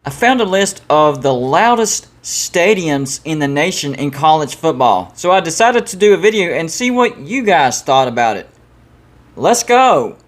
I found a list of the loudest stadiums in the nation in college football. So I decided to do a video and see what you guys thought about it. Let's go!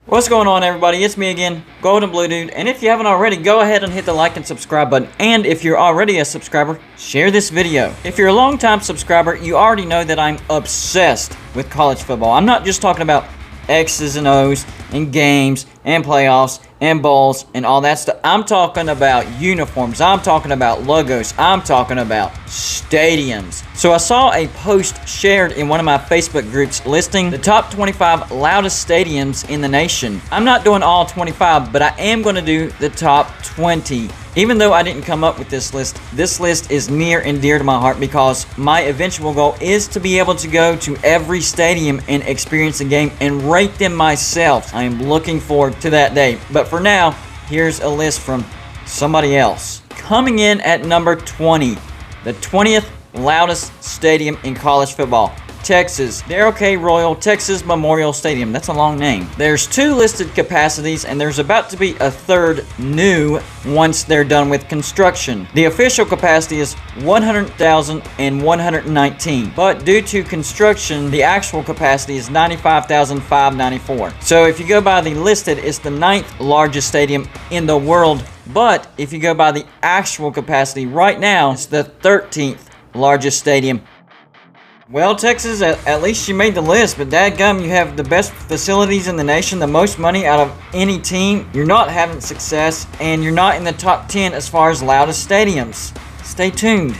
What's going on, everybody? It's me again, Golden Blue Dude, and if you haven't already, go ahead and hit the like and subscribe button, and if you're already a subscriber, share this video. If you're a long-time subscriber, you already know that I'm obsessed with college football. I'm not just talking about X's and O's and games and playoffs and bowls and all that stuff. I'm talking about uniforms. I'm talking about logos. I'm talking about stadiums. So I saw a post shared in one of my Facebook groups listing the top 25 loudest stadiums in the nation. I'm not doing all 25, but I am going to do the top 20. Even though I didn't come up with this list is near and dear to my heart because my eventual goal is to be able to go to every stadium and experience a game and rate them myself. I am looking forward to that day. But for now, here's a list from somebody else. Coming in at number 20, the 20th loudest stadium in college football. Texas, Darrell K. Royal Texas Memorial Stadium. That's a long name. There's 2 listed capacities, and there's about to be a third new once they're done with construction. The official capacity is 100,119, but due to construction, the actual capacity is 95,594. So if you go by the listed, it's the 9th largest stadium in the world, but if you go by the actual capacity right now, it's the 13th largest stadium. Well, Texas, at least you made the list, but dadgum, you have the best facilities in the nation, the most money out of any team. You're not having success, and you're not in the top 10 as far as loudest stadiums. Stay tuned.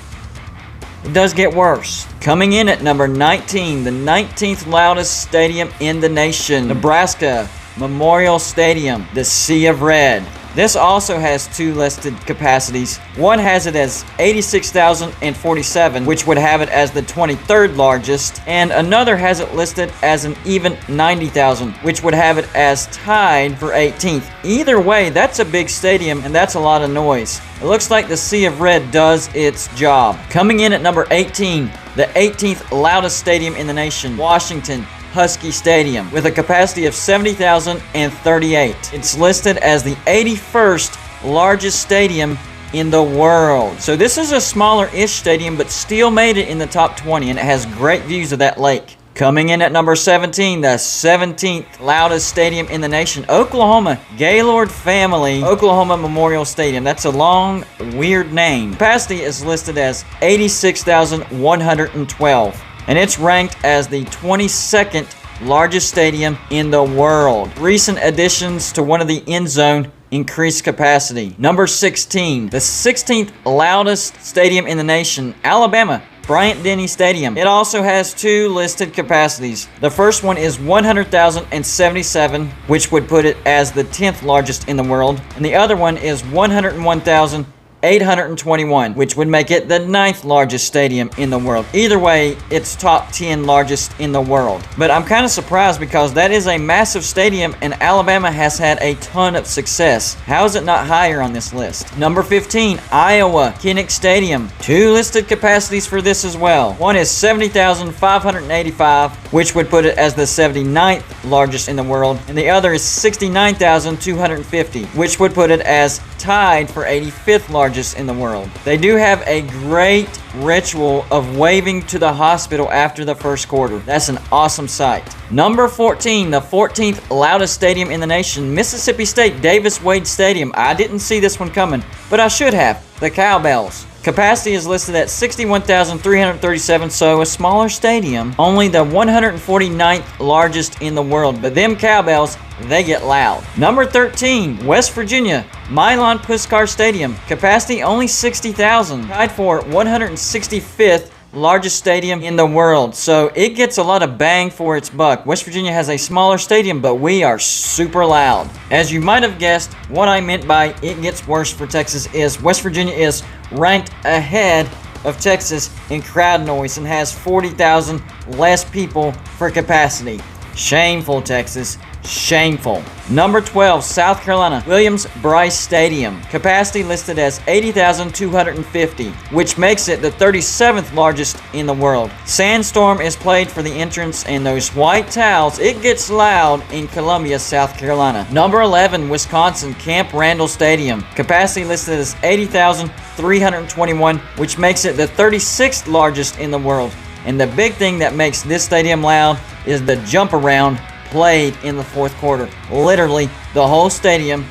It does get worse. Coming in at number 19, the 19th loudest stadium in the nation, Nebraska Memorial Stadium, the Sea of Red. This also has 2 listed capacities. One has it as 86,047, which would have it as the 23rd largest, and another has it listed as an even 90,000, which would have it as tied for 18th. Either way, that's a big stadium, and that's a lot of noise. It looks like the Sea of Red does its job. Coming in at number 18, the 18th loudest stadium in the nation, Washington Husky Stadium, with a capacity of 70,038. It's listed as the 81st largest stadium in the world. So this is a smaller-ish stadium, but still made it in the top 20, and it has great views of that lake. Coming in at number 17, the 17th loudest stadium in the nation, Oklahoma Gaylord Family Oklahoma Memorial Stadium. That's a long, weird name. Capacity is listed as 86,112. And it's ranked as the 22nd largest stadium in the world. Recent additions to one of the end zone increased capacity. Number 16, the 16th loudest stadium in the nation, Alabama Bryant-Denny Stadium. It also has 2 listed capacities. The first one is 100,077, which would put it as the 10th largest in the world. And the other one is 101,821, which would make it the 9th largest stadium in the world. Either way, it's top 10 largest in the world. But I'm kind of surprised because that is a massive stadium and Alabama has had a ton of success. How is it not higher on this list? Number 15, Iowa Kinnick Stadium. 2 listed capacities for this as well. One is 70,585, which would put it as the 79th largest in the world, and the other is 69,250, which would put it as tied for 85th largest in the world. They do have a great ritual of waving to the hospital after the first quarter. That's an awesome sight. Number 14, the 14th loudest stadium in the nation, Mississippi State Davis-Wade Stadium. I didn't see this one coming, but I should have. The Cowbells. Capacity is listed at 61,337, so a smaller stadium. Only the 149th largest in the world, but them Cowbells, they get loud. Number 13, West Virginia, Milan Puskar Stadium. Capacity only 60,000, tied for 165th largest stadium in the world, so it gets a lot of bang for its buck. West Virginia has a smaller stadium, but we are super loud. As you might have guessed, what I meant by it gets worse for Texas is West Virginia is ranked ahead of Texas in crowd noise and has 40,000 less people for capacity. Shameful, Texas. Shameful. Number 12, South Carolina, Williams-Brice Stadium. Capacity listed as 80,250, which makes it the 37th largest in the world. Sandstorm is played for the entrance, and those white towels, it gets loud in Columbia, South Carolina. Number 11, Wisconsin, Camp Randall Stadium. Capacity listed as 80,321, which makes it the 36th largest in the world. And the big thing that makes this stadium loud is the jump around played in the fourth quarter. Literally, the whole stadium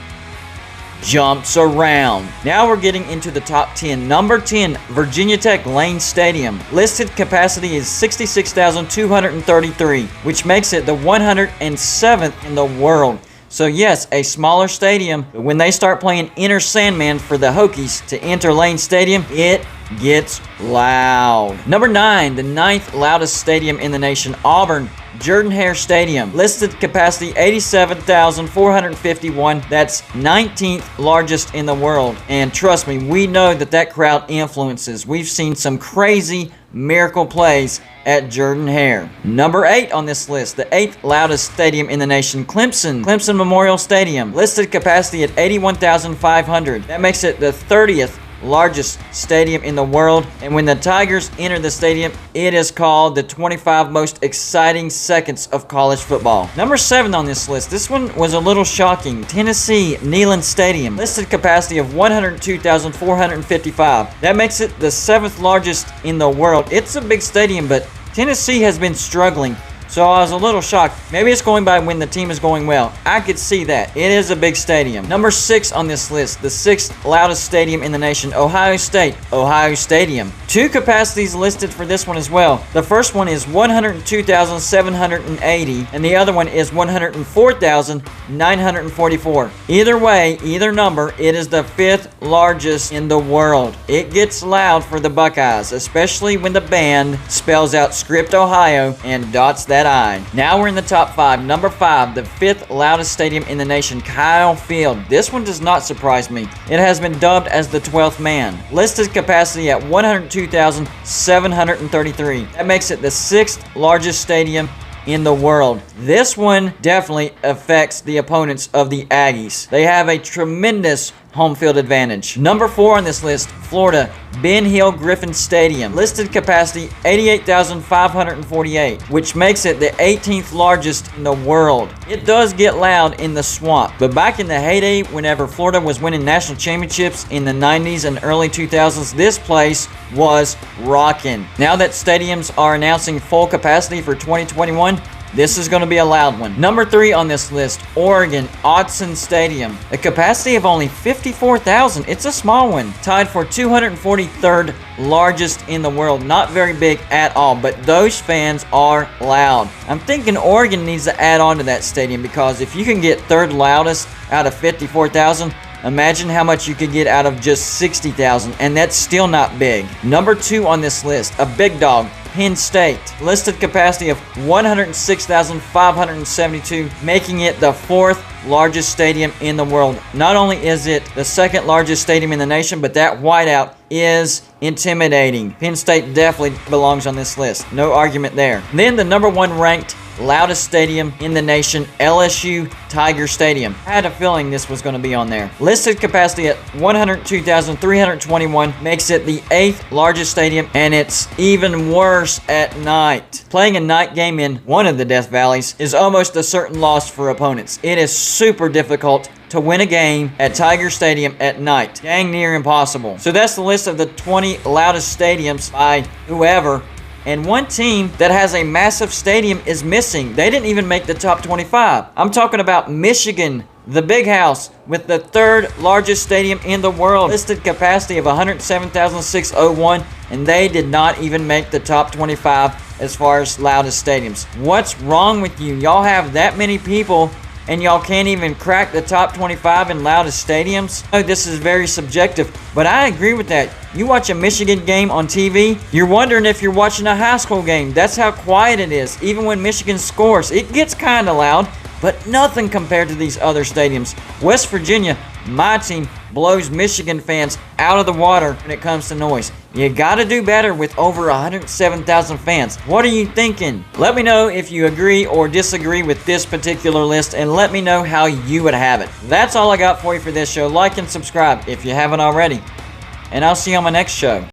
jumps around. Now we're getting into the top 10. Number 10, Virginia Tech Lane Stadium. Listed capacity is 66,233, which makes it the 107th in the world. So yes, a smaller stadium, but when they start playing Enter Sandman for the Hokies to enter Lane Stadium, it gets loud. Number 9, the 9th loudest stadium in the nation, Auburn-Jordan-Hare Stadium. Listed capacity 87,451. That's 19th largest in the world. And trust me, we know that crowd influences. We've seen some crazy miracle plays at Jordan-Hare. Number 8 on this list, the 8th loudest stadium in the nation, Clemson Memorial Stadium. Listed capacity at 81,500. That makes it the 30th largest stadium in the world, and when the Tigers enter the stadium, it is called the 25 most exciting seconds of college football. Number 7 on this list, this one was a little shocking, Tennessee Neyland Stadium. Listed capacity of 102,455. That makes it the 7th largest in the world. It's a big stadium, but Tennessee has been struggling, so I was a little shocked. Maybe it's going by when the team is going well. I could see that. It is a big stadium. Number 6 on this list, the 6th loudest stadium in the nation, Ohio State, Ohio Stadium. 2 capacities listed for this one as well. The first one is 102,780, and the other one is 104,944. Either way, either number, it is the 5th largest in the world. It gets loud for the Buckeyes, especially when the band spells out Script Ohio and dots that I. Now we're in the top 5. Number 5, the 5th loudest stadium in the nation, Kyle Field. This one does not surprise me. It has been dubbed as the 12th man. Listed capacity at 102,733. That makes it the 6th largest stadium in the world. This one definitely affects the opponents of the Aggies. They have a tremendous home field advantage. Number 4 on this list, Florida, Ben Hill Griffin Stadium. Listed capacity 88,548, which makes it the 18th largest in the world. It does get loud in the swamp, but back in the heyday whenever Florida was winning national championships in the 90s and early 2000s, this place was rocking. Now that stadiums are announcing full capacity for 2021, this is going to be a loud one. Number 3 on this list, Oregon, Autzen Stadium. A capacity of only 54,000. It's a small one. Tied for 243rd largest in the world. Not very big at all, but those fans are loud. I'm thinking Oregon needs to add on to that stadium, because if you can get 3rd loudest out of 54,000, imagine how much you could get out of just 60,000, and that's still not big. Number 2 on this list, a big dog, Penn State. Listed capacity of 106,572, making it the 4th largest stadium in the world. Not only is it the 2nd largest stadium in the nation, but that whiteout is intimidating. Penn State definitely belongs on this list. No argument there. Then the number 1 ranked loudest stadium in the nation, Lsu Tiger Stadium. I had a feeling this was going to be on there. Listed capacity at 102,321 makes it the 8th largest stadium, and it's even worse at night. Playing a night game in one of the Death Valleys is almost a certain loss for opponents. It is super difficult to win a game at Tiger Stadium at night. Dang near impossible. So that's the list of the 20 loudest stadiums by whoever. And one team that has a massive stadium is missing. They didn't even make the top 25. I'm talking about Michigan, the Big House, with the 3rd largest stadium in the world. Listed capacity of 107,601, and they did not even make the top 25 as far as loudest stadiums. What's wrong with you? Y'all have that many people, and y'all can't even crack the top 25 in loudest stadiums? Oh, this is very subjective, but I agree with that. You watch a Michigan game on TV, you're wondering if you're watching a high school game. That's how quiet it is. Even when Michigan scores, it gets kind of loud, but nothing compared to these other stadiums. West Virginia, my team blows Michigan fans out of the water when it comes to noise. You gotta do better with over 107,000 fans. What are you thinking? Let me know if you agree or disagree with this particular list, and let me know how you would have it. That's all I got for you for this show. Like and subscribe if you haven't already. And I'll see you on my next show.